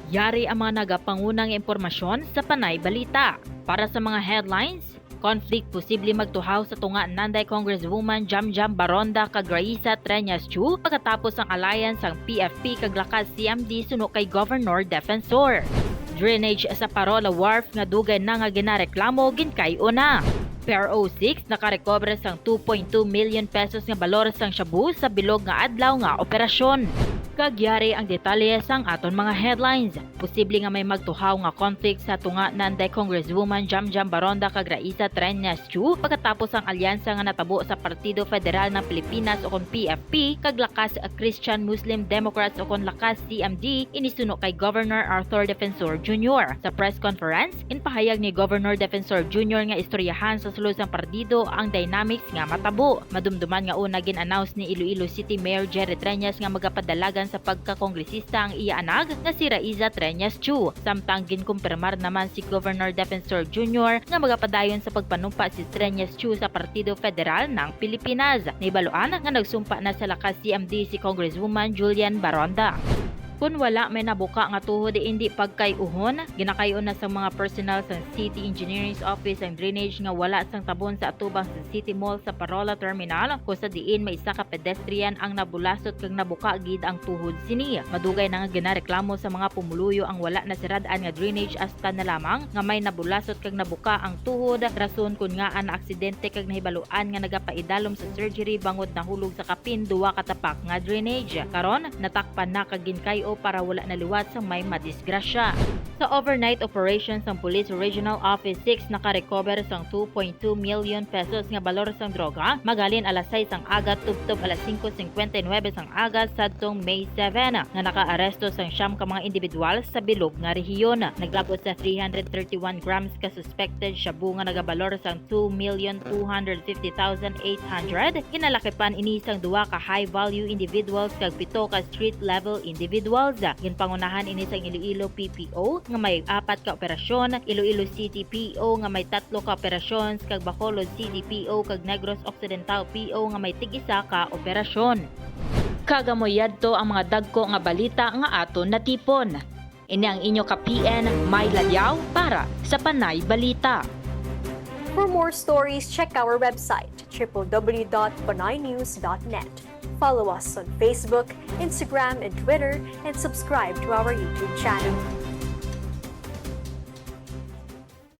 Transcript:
Yari ang mga nagapangunang impormasyon sa Panay Balita. Para sa mga headlines, conflict posible magtuhaw sa tunga nanday Congresswoman Jam Baronda kag Raisa Treñas-Chu pagkatapos ang alliance ang PFP kag Lakas-CMD suno kay Governor Defensor. Drainage sa Parola wharf nga dugay na nga ginareklamo ginkayo na. Pero 06 naka-rekober sang 2.2 million pesos nga balor sang shabu sa bilog nga adlaw nga operasyon. Kagyari ang detalye sang aton mga headlines. Posible nga may magtuhaw nga conflict sa tunga nanday Congresswoman Jam Baronda kag Raisa Treñas-Chu pagkatapos ang alyansa nga natabo sa Partido Federal ng Pilipinas o kon PFP kag Lakas Christian Muslim Democrats o kon Lakas-CMD inisuno kay Governor Arthur Defensor Jr. Sa press conference, inpahayag ni Governor Defensor Jr. nga istoryahan sa sulod sang partido ang dynamics nga matabo. Madumduman nga una gin-announce ni Iloilo City Mayor Raisa Treñas nga magapadalagan sa pagkakongresista ang iya anak nga si Raisa Treñas-Chu. Samtang ginkumpirmar naman si Governor Defensor Jr. nga magapadayon sa pagpanumpa si Treñas-Chu sa Partido Federal ng Pilipinas. Naibaluan nga nagsumpa na sa Lakas-CMD si Congresswoman Baronda. Kung wala may nabuka nga tuhod hindi pagkayuhon, ginakayon na sa mga personnel sa City Engineering Office ang drainage nga wala sang tabon sa atubang sa City Mall sa Parola Terminal kung sa diin may isa ka pedestrian ang nabulasot kag nabuka gid ang tuhod sini. Madugay na nga ginareklamo sa mga pumuluyo ang wala na siradaan nga drainage hasta na lamang nga may nabulasot kag nabuka ang tuhod rason kun nga an aksidente kag nahibaluan nga nagapaidalom sa surgery bangod nahulog sa kapin duwa ka tapak nga drainage. Karon natakpan na kag ginkayo para wala na liwat sa may madisgrasya. Sa overnight operations ng Police Regional Office 6 naka-rekober sang 2.2 million pesos nga balor sang droga magalin alas 6 ang aga tubtob alas 5:59 sang aga sadtong May 7 nga naka-aresto sang siyam ka mga individual sa bilog nga rehiyon. Naglabot sa 331 grams ka suspected shabu nga nagabalor sang 2,250,800 kinalakipan ini sang duwa ka high value individuals kag pito ka street level individuals. Ginpangunahan ini sang Iloilo PPO nga may 4 ka operasyon, Iloilo City PO nga may 3 ka operasyon, kag Bacolod City PO kag Negros Occidental PO nga may tig-isa ka operasyon. Kagamoyadto ang mga dagko nga balita nga aton natipon. Ini ang inyo ka PN Mai Ladiao para sa Panay Balita. For more stories, check our website www.panaynews.net. Follow us on Facebook, Instagram, and Twitter, and subscribe to our YouTube channel.